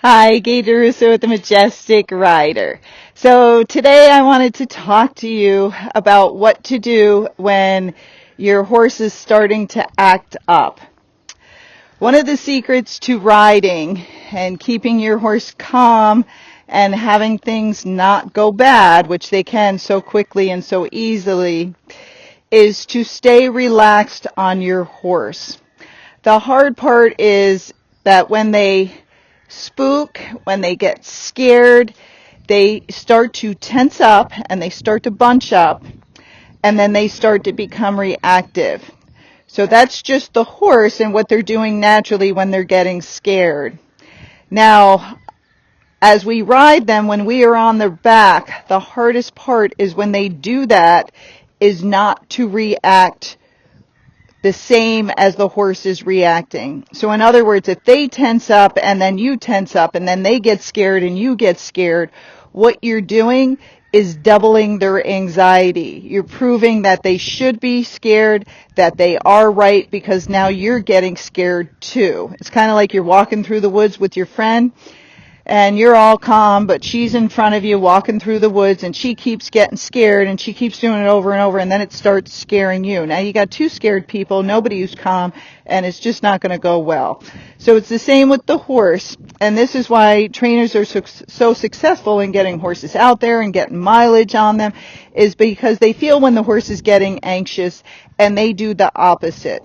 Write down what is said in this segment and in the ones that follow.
Hi, Gaye DeRusso with the Majestic Rider. So today I wanted to talk to you about what to do when your horse is starting to act up. One of the secrets to riding and keeping your horse calm and having things not go bad, which they can so quickly and so easily, is to stay relaxed on your horse. The hard part is that when they spook, when they get scared, they start to tense up and they start to bunch up, and then they start to become reactive. So that's just the horse and what they're doing naturally when they're getting scared. Now, as we ride them, when we are on their back, the hardest part is when they do that is not to react the same as the horse is reacting. So in other words, if they tense up and then you tense up and then they get scared and you get scared, what you're doing is doubling their anxiety. You're proving that they should be scared, that they are right, because now you're getting scared too. It's kind of like you're walking through the woods with your friend and you're all calm, but she's in front of you walking through the woods and she keeps getting scared and she keeps doing it over and over, and then it starts scaring you. Now you got two scared people, nobody who's calm, and it's just not going to go well. So it's the same with the horse, and this is why trainers are so successful in getting horses out there and getting mileage on them, is because they feel when the horse is getting anxious and they do the opposite.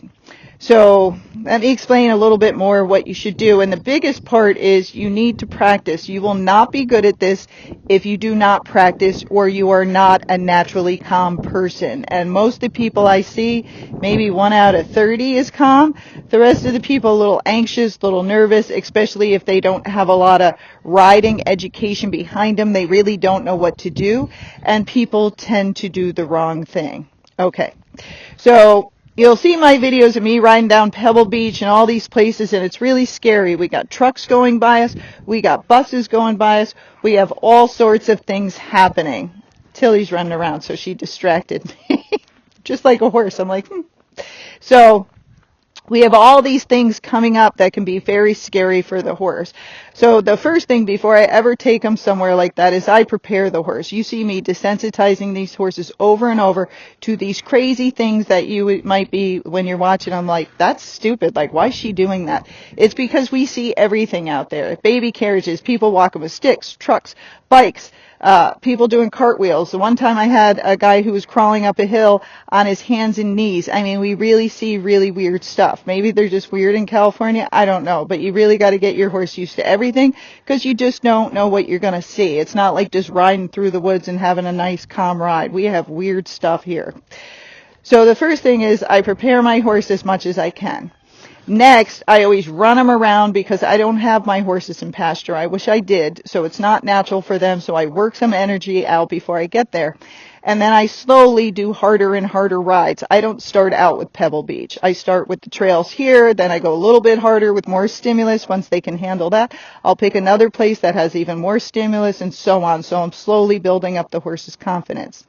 So let me explain a little bit more what you should do. And the biggest part is you need to practice. You will not be good at this if you do not practice or you are not a naturally calm person. And most of the people I see, maybe 1 out of 30 is calm. The rest of the people a little anxious, a little nervous, especially if they don't have a lot of riding education behind them. They really don't know what to do. And people tend to do the wrong thing. Okay. So you'll see my videos of me riding down Pebble Beach and all these places, and it's really scary. We got trucks going by us. We got buses going by us. We have all sorts of things happening. Tilly's running around, so she distracted me. Just like a horse. I'm like, So we have all these things coming up that can be very scary for the horse. So the first thing before I ever take them somewhere like that is I prepare the horse. You see me desensitizing these horses over and over to these crazy things that you might be, when you're watching them, like, that's stupid. Like, why is she doing that? It's because we see everything out there. Baby carriages, people walking with sticks, trucks, bikes, people doing cartwheels. The one time I had a guy who was crawling up a hill on his hands and knees. I mean, we really see really weird stuff. Maybe they're just weird in California. I don't know. But you really got to get your horse used to everything, because you just don't know what you're going to see. It's not like just riding through the woods and having a nice, calm ride. We have weird stuff here. So the first thing is I prepare my horse as much as I can. Next, I always run them around because I don't have my horses in pasture. I wish I did, so it's not natural for them, so I work some energy out before I get there. And then I slowly do harder and harder rides. I don't start out with Pebble Beach. I start with the trails here, then I go a little bit harder with more stimulus. Once they can handle that, I'll pick another place that has even more stimulus, and so on. So I'm slowly building up the horse's confidence.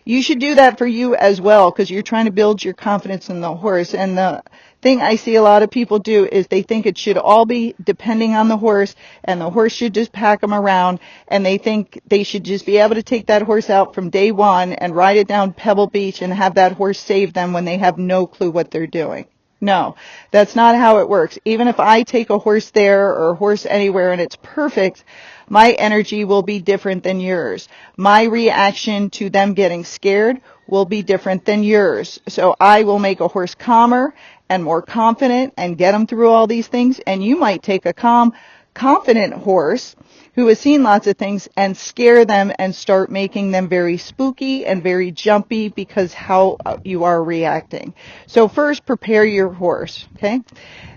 You should do that for you as well, because you're trying to build your confidence in the horse. And the thing I see a lot of people do is they think it should all be depending on the horse, and the horse should just pack them around, and they think they should just be able to take that horse out from day one and ride it down Pebble Beach and have that horse save them when they have no clue what they're doing. No, that's not how it works. Even if I take a horse there or a horse anywhere and it's perfect, my energy will be different than yours. My reaction to them getting scared will be different than yours. So I will make a horse calmer and more confident and get them through all these things. And you might take a calm, confident horse who has seen lots of things and scare them and start making them very spooky and very jumpy because how you are reacting. So first, prepare your horse, okay?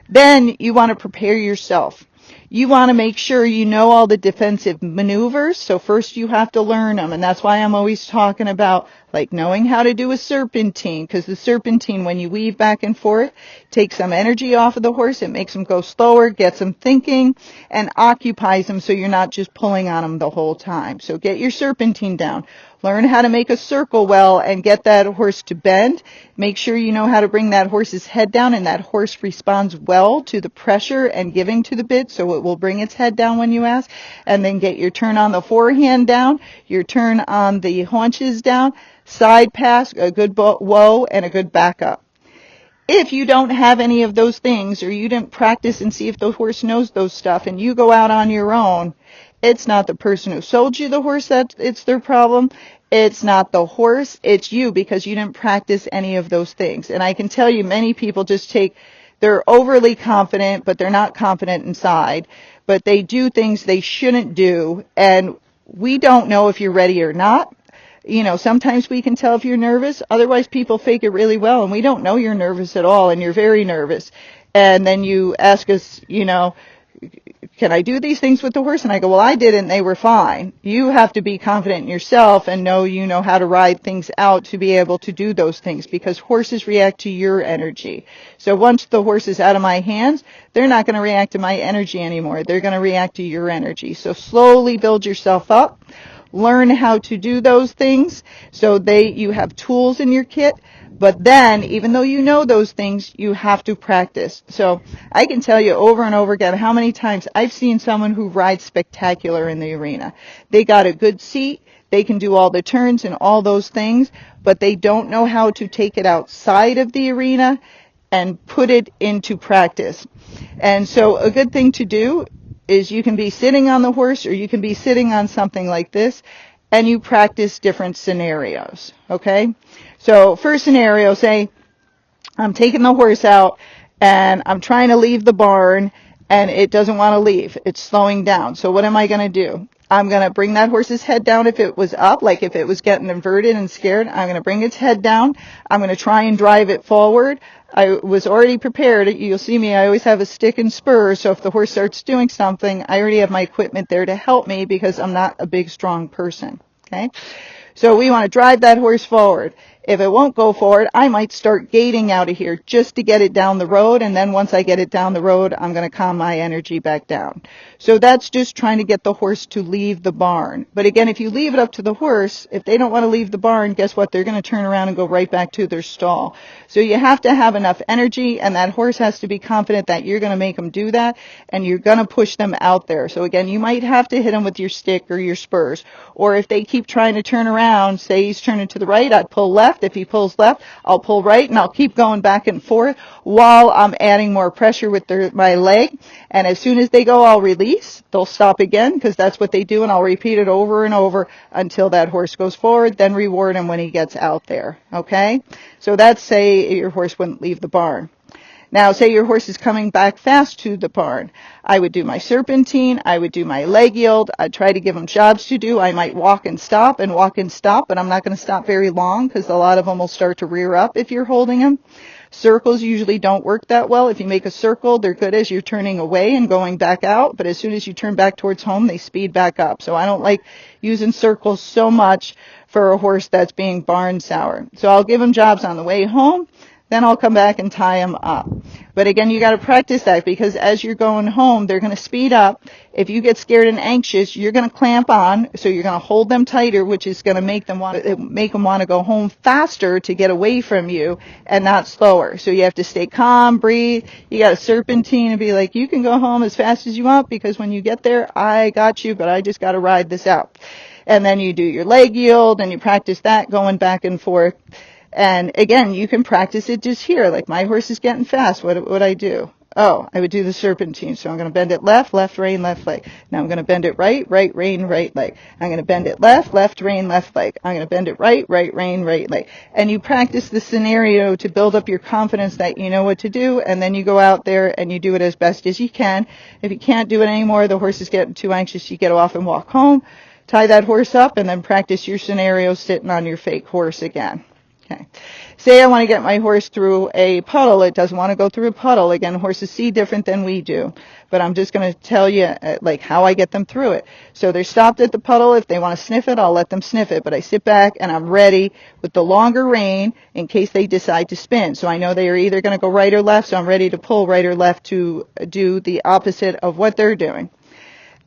Then you want to prepare yourself. You want to make sure you know all the defensive maneuvers. So first you have to learn them. And that's why I'm always talking about like knowing how to do a serpentine, because the serpentine, when you weave back and forth, takes some energy off of the horse. It makes them go slower, gets them thinking, and occupies them so you're not just pulling on them the whole time. So get your serpentine down. Learn how to make a circle well and get that horse to bend. Make sure you know how to bring that horse's head down, and that horse responds well to the pressure and giving to the bit, so it will bring its head down when you ask. And then get your turn on the forehand down, your turn on the haunches down, side pass, a good whoa, and a good back up. If you don't have any of those things, or you didn't practice and see if the horse knows those stuff, and you go out on your own, it's not the person who sold you the horse that it's their problem. It's not the horse, it's you, because you didn't practice any of those things. And I can tell you, many people they're overly confident, but they're not confident inside. But they do things they shouldn't do, and we don't know if you're ready or not. Sometimes we can tell if you're nervous. Otherwise, people fake it really well, and we don't know you're nervous at all, and you're very nervous. And then you ask us, can I do these things with the horse? And I go, well, I did, and they were fine. You have to be confident in yourself and know you know how to ride things out to be able to do those things, because horses react to your energy. So once the horse is out of my hands, they're not going to react to my energy anymore. They're going to react to your energy. So slowly build yourself up. Learn how to do those things so you have tools in your kit. But then, even though you know those things, you have to practice. So I can tell you over and over again how many times I've seen someone who rides spectacular in the arena. They got a good seat, they can do all the turns and all those things, but they don't know how to take it outside of the arena and put it into practice. And so a good thing to do is you can be sitting on the horse, or you can be sitting on something like this, and you practice different scenarios, okay? So first scenario, say I'm taking the horse out and I'm trying to leave the barn and it doesn't want to leave. It's slowing down. So what am I going to do? I'm going to bring that horse's head down if it was up, like if it was getting inverted and scared. I'm going to bring its head down. I'm going to try and drive it forward. I was already prepared. You'll see me, I always have a stick and spur, so if the horse starts doing something, I already have my equipment there to help me because I'm not a big, strong person, okay? So we want to drive that horse forward. If it won't go forward, I might start gating out of here just to get it down the road, and then once I get it down the road, I'm going to calm my energy back down. So that's just trying to get the horse to leave the barn. But again, if you leave it up to the horse, if they don't want to leave the barn, guess what? They're going to turn around and go right back to their stall. So you have to have enough energy, and that horse has to be confident that you're going to make them do that, and you're going to push them out there. So again, you might have to hit them with your stick or your spurs. Or if they keep trying to turn around, say he's turning to the right, I'd pull left. If he pulls left, I'll pull right, and I'll keep going back and forth while I'm adding more pressure with my leg. And as soon as they go, I'll release. They'll stop again, because that's what they do, and I'll repeat it over and over until that horse goes forward, then reward him when he gets out there, okay? So that's, say, your horse wouldn't leave the barn. Now, say your horse is coming back fast to the barn. I would do my serpentine. I would do my leg yield. I'd try to give them jobs to do. I might walk and stop, but I'm not going to stop very long, because a lot of them will start to rear up if you're holding them. Circles usually don't work that well. If you make a circle, they're good as you're turning away and going back out, but as soon as you turn back towards home, they speed back up. So I don't like using circles so much for a horse that's being barn sour. So I'll give them jobs on the way home. Then I'll come back and tie them up. But again, you got to practice that, because as you're going home, they're going to speed up. If you get scared and anxious, you're going to clamp on, so you're going to hold them tighter, which is going to make them want to go home faster to get away from you and not slower. So you have to stay calm, breathe. You got to serpentine and be like, you can go home as fast as you want, because when you get there, I got you, but I just got to ride this out. And then you do your leg yield, and you practice that going back and forth. And again, you can practice it just here. Like, my horse is getting fast. What would I do? Oh, I would do the serpentine. So I'm going to bend it left, left rein, left leg. Now I'm going to bend it right, right rein, right leg. I'm going to bend it left, left rein, left leg. I'm going to bend it right, right rein, right leg. And you practice the scenario to build up your confidence that you know what to do, and then you go out there and you do it as best as you can. If you can't do it anymore, the horse is getting too anxious, you get off and walk home, tie that horse up, and then practice your scenario sitting on your fake horse again. Okay. Say I want to get my horse through a puddle. It doesn't want to go through a puddle. Again, horses see different than we do. But I'm just going to tell you, like, how I get them through it. So they're stopped at the puddle. If they want to sniff it, I'll let them sniff it. But I sit back and I'm ready with the longer rein in case they decide to spin. So I know they are either going to go right or left, so I'm ready to pull right or left to do the opposite of what they're doing.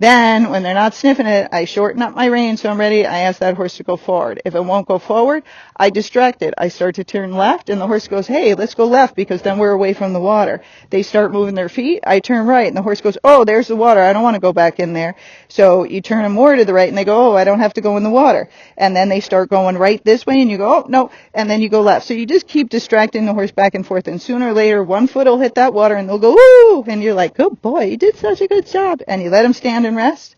Then, when they're not sniffing it, I shorten up my rein so I'm ready. I ask that horse to go forward. If it won't go forward, I distract it. I start to turn left, and the horse goes, hey, let's go left because then we're away from the water. They start moving their feet. I turn right, and the horse goes, oh, there's the water. I don't want to go back in there. So you turn them more to the right, and they go, oh, I don't have to go in the water. And then they start going right this way, and you go, oh, no, and then you go left. So you just keep distracting the horse back and forth, and sooner or later, one foot will hit that water, and they'll go, woo, and you're like, good boy, you did such a good job. And you let them stand and rest.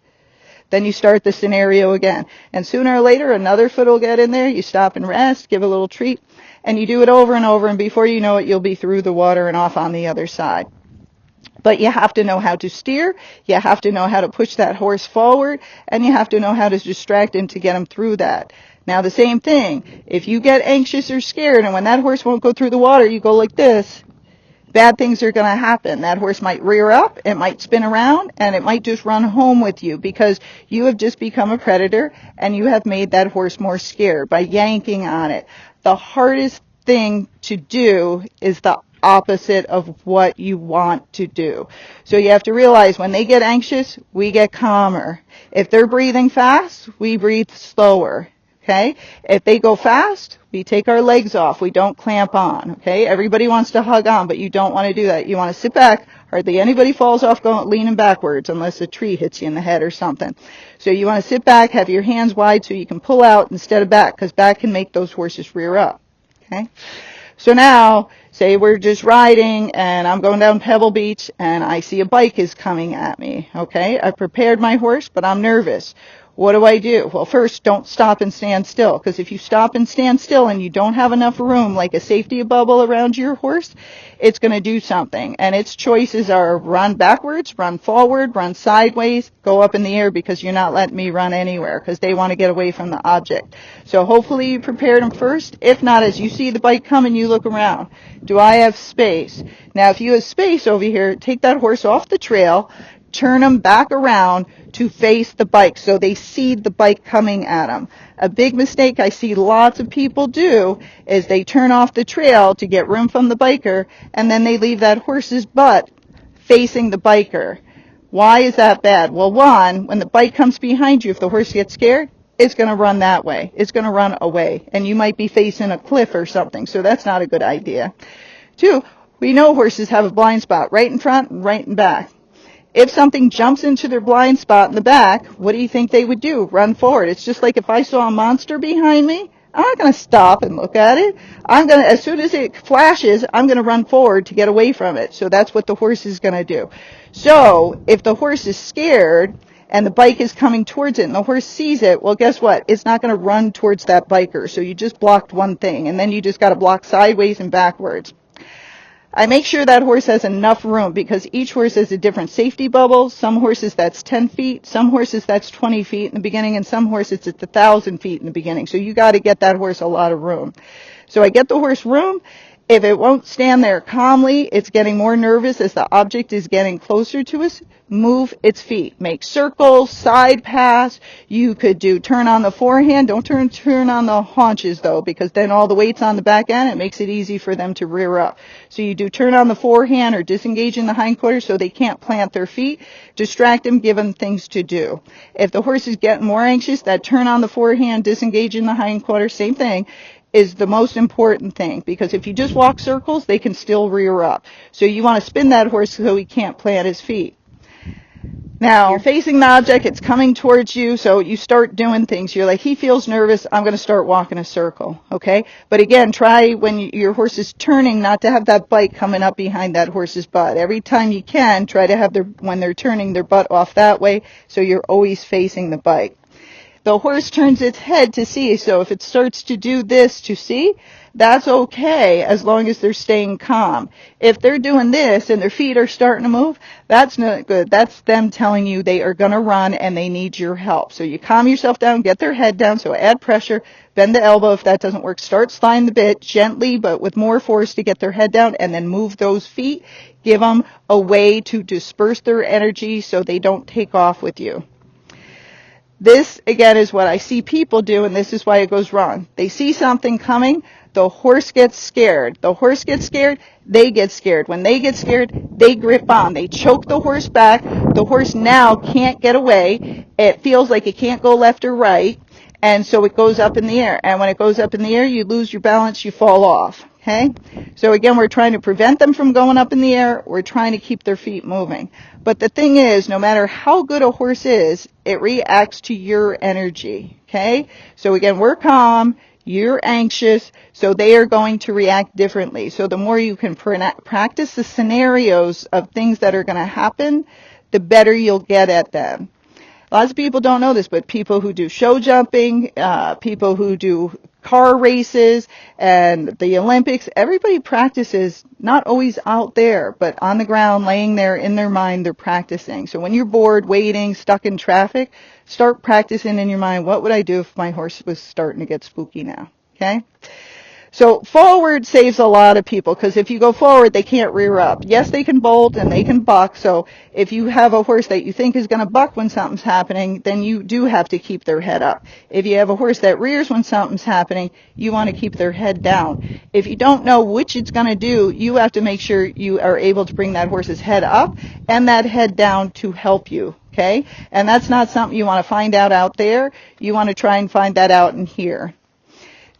Then you start the scenario again. And sooner or later, another foot will get in there. You stop and rest, give a little treat, and you do it over and over, and before you know it, you'll be through the water and off on the other side. But you have to know how to steer, you have to know how to push that horse forward, and you have to know how to distract him to get him through that. Now the same thing, if you get anxious or scared, and when that horse won't go through the water, you go like this, bad things are going to happen. That horse might rear up, it might spin around, and it might just run home with you because you have just become a predator and you have made that horse more scared by yanking on it. The hardest thing to do is the opposite of what you want to do. So you have to realize when they get anxious, we get calmer. If they're breathing fast, we breathe slower. Okay? If they go fast, we take our legs off. We don't clamp on. Okay? Everybody wants to hug on, but you don't want to do that. You want to sit back. Hardly anybody falls off going leaning backwards unless a tree hits you in the head or something. So you want to sit back, have your hands wide so you can pull out instead of back, because back can make those horses rear up. Okay? So now, say we're just riding and I'm going down Pebble Beach and I see a bike is coming at me. Okay? I prepared my horse, but I'm nervous. What do? Well, first, don't stop and stand still, because if you stop and stand still and you don't have enough room, like a safety bubble around your horse, it's going to do something. And its choices are run backwards, run forward, run sideways, go up in the air because you're not letting me run anywhere, because they want to get away from the object. So hopefully you prepared them first. If not, as you see the bike coming, you look around. Do I have space? Now, if you have space over here, take that horse off the trail, turn them back around to face the bike so they see the bike coming at them. A big mistake I see lots of people do is they turn off the trail to get room from the biker, and then they leave that horse's butt facing the biker. Why is that bad? Well, one, when the bike comes behind you, if the horse gets scared, it's going to run that way. It's going to run away, and you might be facing a cliff or something, so that's not a good idea. Two, we know horses have a blind spot right in front and right in back. If something jumps into their blind spot in the back, what do you think they would do? Run forward. It's just like if I saw a monster behind me, I'm not going to stop and look at it. As soon as it flashes, I'm going to run forward to get away from it. So that's what the horse is going to do. So if the horse is scared and the bike is coming towards it and the horse sees it, well, guess what? It's not going to run towards that biker. So you just blocked one thing, and then you just got to block sideways and backwards. I make sure that horse has enough room because each horse has a different safety bubble. Some horses that's 10 feet, some horses that's 20 feet in the beginning, and some horses it's 1,000 feet in the beginning. So you got to get that horse a lot of room. So I get the horse room. If it won't stand there calmly, it's getting more nervous as the object is getting closer to us, move its feet. Make circles, side pass. You could do turn on the forehand. Don't turn on the haunches, though, because then all the weight's on the back end. It makes it easy for them to rear up. So you do turn on the forehand or disengage in the hindquarters so they can't plant their feet. Distract them, give them things to do. If the horse is getting more anxious, that turn on the forehand, disengage in the hindquarters, same thing, is the most important thing, because if you just walk circles, they can still rear up. So you want to spin that horse so he can't plant his feet. Now, you're facing the object, it's coming towards you, so you start doing things. You're like, he feels nervous, I'm going to start walking a circle, okay? But again, try when your horse is turning not to have that bike coming up behind that horse's butt. Every time you can, try to have when they're turning their butt off that way, so you're always facing the bike. The horse turns its head to see, so if it starts to do this to see, that's okay as long as they're staying calm. If they're doing this and their feet are starting to move, that's not good. That's them telling you they are going to run and they need your help. So you calm yourself down, get their head down, so add pressure, bend the elbow. If that doesn't work, start sliding the bit gently but with more force to get their head down, and then move those feet. Give them a way to disperse their energy so they don't take off with you. This, again, is what I see people do, and this is why it goes wrong. They see something coming, the horse gets scared. The horse gets scared, they get scared. When they get scared, they grip on. They choke the horse back. The horse now can't get away. It feels like it can't go left or right, and so it goes up in the air. And when it goes up in the air, you lose your balance, you fall off. Okay? So again, we're trying to prevent them from going up in the air. We're trying to keep their feet moving. But the thing is, no matter how good a horse is, it reacts to your energy. Okay? So again, we're calm, you're anxious, so they are going to react differently. So the more you can practice the scenarios of things that are going to happen, the better you'll get at them. Lots of people don't know this, but people who do show jumping, people who do car races and the Olympics, everybody practices not always out there, but on the ground, laying there in their mind, they're practicing. So when you're bored, waiting, stuck in traffic, start practicing in your mind, what would I do if my horse was starting to get spooky now? Okay? So forward saves a lot of people, because if you go forward, they can't rear up. Yes, they can bolt and they can buck. So if you have a horse that you think is going to buck when something's happening, then you do have to keep their head up. If you have a horse that rears when something's happening, you want to keep their head down. If you don't know which it's going to do, you have to make sure you are able to bring that horse's head up and that head down to help you. Okay? And that's not something you want to find out there. You want to try and find that out in here.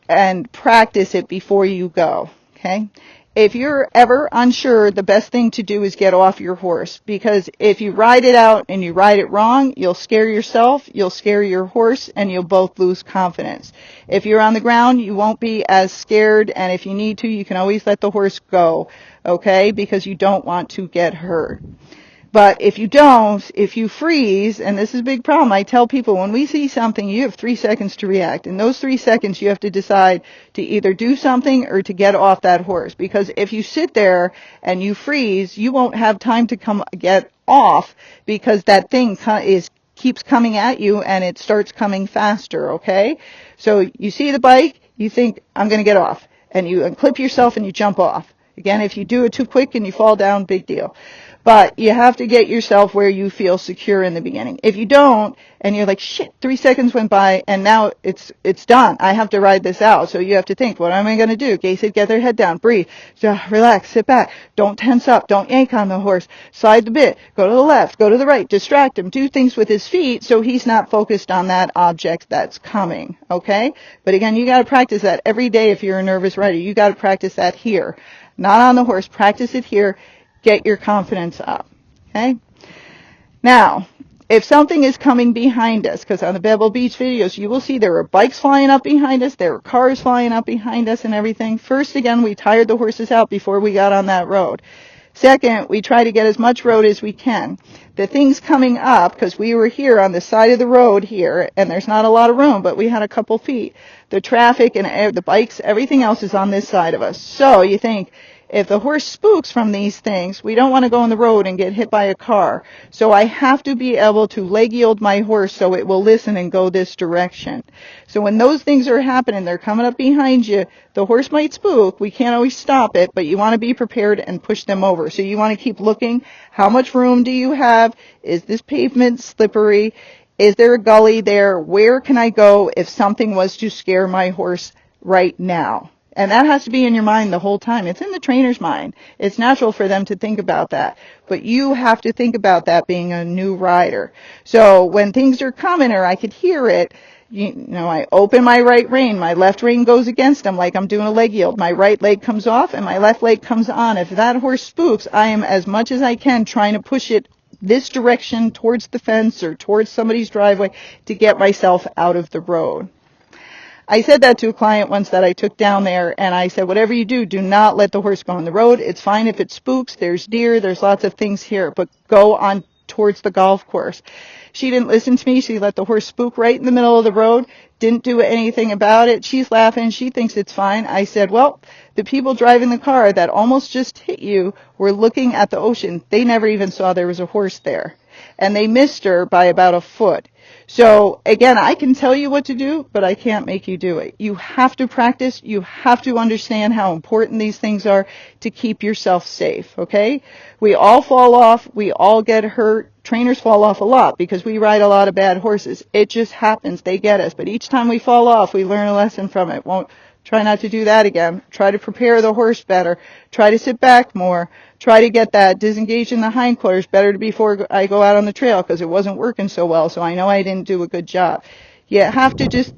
And practice it before you go, okay? If you're ever unsure, the best thing to do is get off your horse, because if you ride it out and you ride it wrong, you'll scare yourself, you'll scare your horse, and you'll both lose confidence. If you're on the ground, you won't be as scared, and if you need to, you can always let the horse go, okay? Because you don't want to get hurt. But if you don't, if you freeze, and this is a big problem, I tell people when we see something, you have 3 seconds to react. In those 3 seconds, you have to decide to either do something or to get off that horse. Because if you sit there and you freeze, you won't have time to get off, because that thing keeps coming at you and it starts coming faster, okay? So you see the bike, you think, I'm going to get off. And you unclip yourself and you jump off. Again, if you do it too quick and you fall down, big deal. But you have to get yourself where you feel secure in the beginning. If you don't, and you're like, shit, 3 seconds went by, and now it's done. I have to ride this out. So you have to think, what am I going to do? Gaye said, get their head down, breathe, relax, sit back, don't tense up, don't yank on the horse, slide the bit, go to the left, go to the right, distract him, do things with his feet so he's not focused on that object that's coming, okay? But again, you got to practice that every day if you're a nervous rider. You got to practice that here. Not on the horse, practice it here. Get your confidence up, okay? Now, if something is coming behind us, because on the Pebble Beach videos, you will see there were bikes flying up behind us, there were cars flying up behind us and everything. First, again, we tired the horses out before we got on that road. Second, we try to get as much road as we can. The things coming up, because we were here on the side of the road here, and there's not a lot of room, but we had a couple feet. The traffic and the bikes, everything else is on this side of us. So you think, if the horse spooks from these things, we don't want to go on the road and get hit by a car. So I have to be able to leg yield my horse so it will listen and go this direction. So when those things are happening, they're coming up behind you, the horse might spook. We can't always stop it, but you want to be prepared and push them over. So you want to keep looking. How much room do you have? Is this pavement slippery? Is there a gully there? Where can I go if something was to scare my horse right now? And that has to be in your mind the whole time. It's in the trainer's mind. It's natural for them to think about that. But you have to think about that being a new rider. So when things are coming or I could hear it, I open my right rein. My left rein goes against them like I'm doing a leg yield. My right leg comes off and my left leg comes on. If that horse spooks, I am as much as I can trying to push it this direction towards the fence or towards somebody's driveway to get myself out of the road. I said that to a client once that I took down there, and I said, whatever you do, do not let the horse go on the road. It's fine if it spooks. There's deer. There's lots of things here, but go on towards the golf course. She didn't listen to me. She let the horse spook right in the middle of the road, didn't do anything about it. She's laughing. She thinks it's fine. I said, well, the people driving the car that almost just hit you were looking at the ocean. They never even saw there was a horse there, and they missed her by about a foot. So, again, I can tell you what to do, but I can't make you do it. You have to practice. You have to understand how important these things are to keep yourself safe, okay? We all fall off. We all get hurt. Trainers fall off a lot because we ride a lot of bad horses. It just happens. They get us. But each time we fall off, we learn a lesson from it. Try not to do that again. Try to prepare the horse better. Try to sit back more. Try to get that disengaged in the hindquarters better before I go out on the trail because it wasn't working so well, so I know I didn't do a good job. You have to just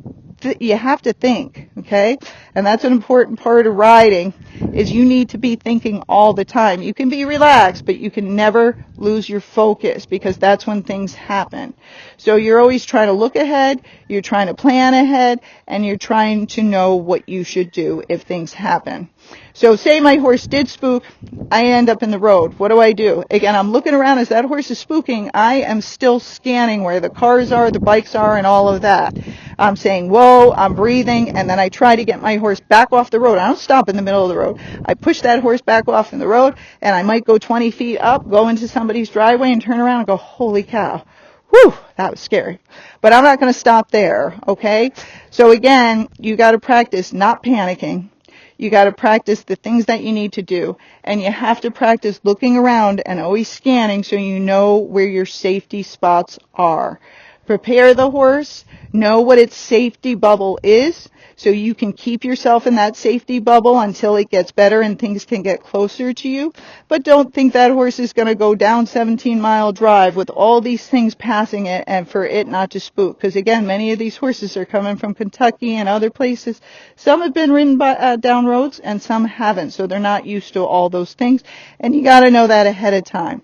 you have to think, okay? And that's an important part of riding, is you need to be thinking all the time. You can be relaxed, but you can never lose your focus because that's when things happen. So you're always trying to look ahead, you're trying to plan ahead, and you're trying to know what you should do if things happen. So say my horse did spook, I end up in the road. What do? Again, I'm looking around as that horse is spooking. I am still scanning where the cars are, the bikes are, and all of that. I'm saying, whoa, I'm breathing, and then I try to get my horse back off the road. I don't stop in the middle of the road. I push that horse back off in the road, and I might go 20 feet up, go into somebody's driveway, and turn around and go, holy cow. Whew, that was scary. But I'm not going to stop there, okay? So again, you got to practice not panicking. You got to practice the things that you need to do, and you have to practice looking around and always scanning so you know where your safety spots are. Prepare the horse, know what its safety bubble is, so you can keep yourself in that safety bubble until it gets better and things can get closer to you. But don't think that horse is going to go down 17-mile drive with all these things passing it and for it not to spook. Because again, many of these horses are coming from Kentucky and other places. Some have been ridden down roads and some haven't, so they're not used to all those things. And you got to know that ahead of time.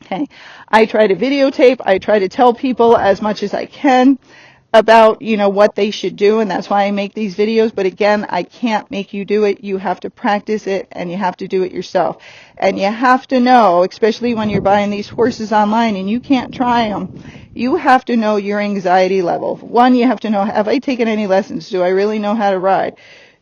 Okay, I try to videotape. I try to tell people as much as I can about, what they should do, and that's why I make these videos. But again, I can't make you do it. You have to practice it, and you have to do it yourself. And you have to know, especially when you're buying these horses online and you can't try them, you have to know your anxiety level. One, you have to know, have I taken any lessons? Do I really know how to ride?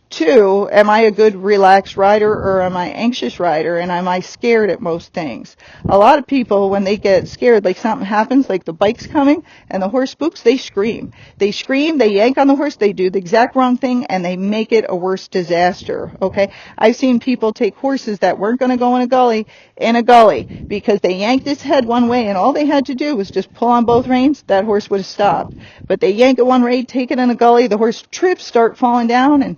Two, am I a good relaxed rider or am I anxious rider, and am I scared at most things? A lot of people, when they get scared, like something happens, like the bike's coming and the horse spooks, they scream. They scream, they yank on the horse, they do the exact wrong thing, and they make it a worse disaster, okay? I've seen people take horses that weren't going to go in a gully because they yanked its head one way and all they had to do was just pull on both reins, that horse would have stopped. But they yank it one way, take it in a gully, the horse trips, start falling down, and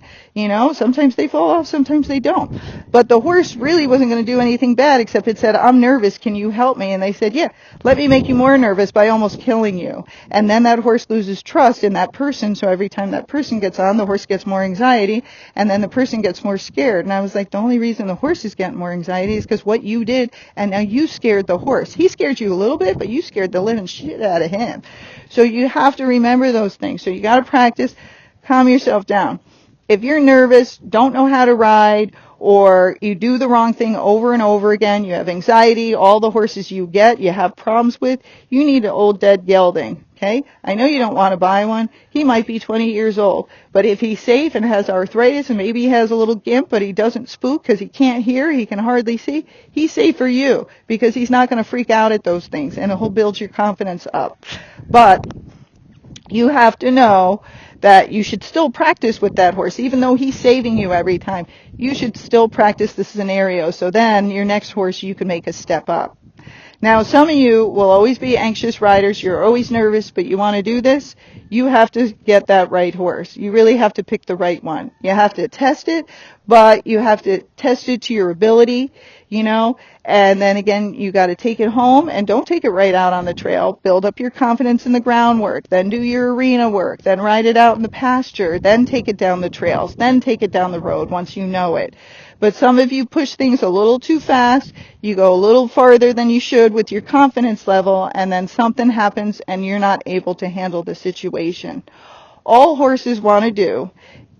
sometimes they fall off, sometimes they don't. But the horse really wasn't going to do anything bad except it said, I'm nervous, can you help me? And they said, yeah, let me make you more nervous by almost killing you. And then that horse loses trust in that person, so every time that person gets on, the horse gets more anxiety, and then the person gets more scared. And I was like, the only reason the horse is getting more anxiety is because what you did, and now you scared the horse. He scared you a little bit, but you scared the living shit out of him. So you have to remember those things. So you got to practice, calm yourself down. If you're nervous, don't know how to ride, or you do the wrong thing over and over again, you have anxiety, all the horses you get, you have problems with, you need an old dead gelding, okay? I know you don't want to buy one. He might be 20 years old, but if he's safe and has arthritis and maybe he has a little gimp, but he doesn't spook because he can't hear, he can hardly see, he's safe for you because he's not going to freak out at those things, and he'll build your confidence up. But you have to know that you should still practice with that horse. Even though he's saving you every time, you should still practice the scenario. So then your next horse, you can make a step up. Now, some of you will always be anxious riders. You're always nervous, but you want to do this. You have to get that right horse. You really have to pick the right one. You have to test it, but you have to test it to your ability, and then again, you got to take it home, and don't take it right out on the trail. Build up your confidence in the groundwork, then do your arena work, then ride it out in the pasture, then take it down the trails, then take it down the road once you know it. But some of you push things a little too fast, you go a little farther than you should with your confidence level, and then something happens and you're not able to handle the situation. All horses want to do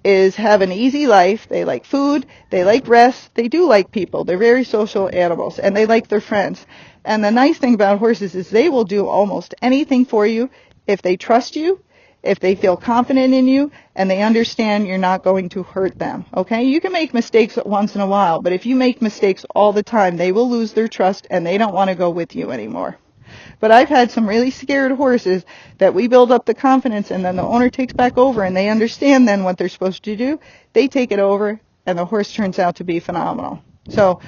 is have an easy life. They like food, they like rest, they do like people. They're very social animals, and they like their friends. And the nice thing about horses is they will do almost anything for you if they trust you, if they feel confident in you, and they understand you're not going to hurt them, okay? You can make mistakes once in a while, but if you make mistakes all the time, they will lose their trust, and they don't want to go with you anymore. But I've had some really scared horses that we build up the confidence, and then the owner takes back over, and they understand then what they're supposed to do. They take it over, and the horse turns out to be phenomenal. So,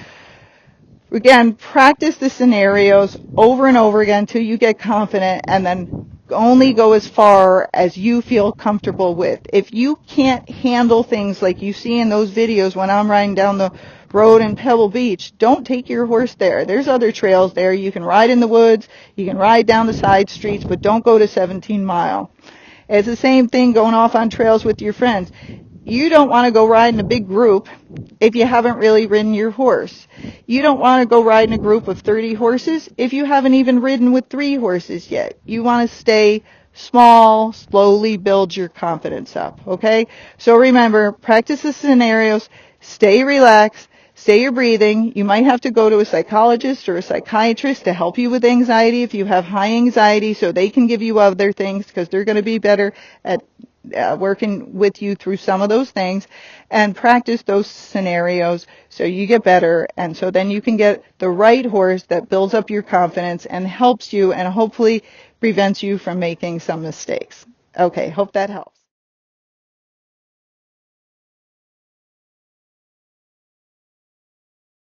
again, practice the scenarios over and over again until you get confident, and then only go as far as you feel comfortable with. If you can't handle things like you see in those videos when I'm riding down the road in Pebble Beach, don't take your horse there. There's other trails there. You can ride in the woods, you can ride down the side streets, but don't go to 17 Mile. It's the same thing going off on trails with your friends. You don't want to go ride in a big group if you haven't really ridden your horse. You don't want to go ride in a group of 30 horses if you haven't even ridden with 3 horses yet. You want to stay small, slowly build your confidence up, okay? So remember, practice the scenarios, stay relaxed, stay your breathing. You might have to go to a psychologist or a psychiatrist to help you with anxiety if you have high anxiety, so they can give you other things because they're going to be better at working with you through some of those things, and practice those scenarios so you get better, and so then you can get the right horse that builds up your confidence and helps you and hopefully prevents you from making some mistakes. Okay, hope that helps.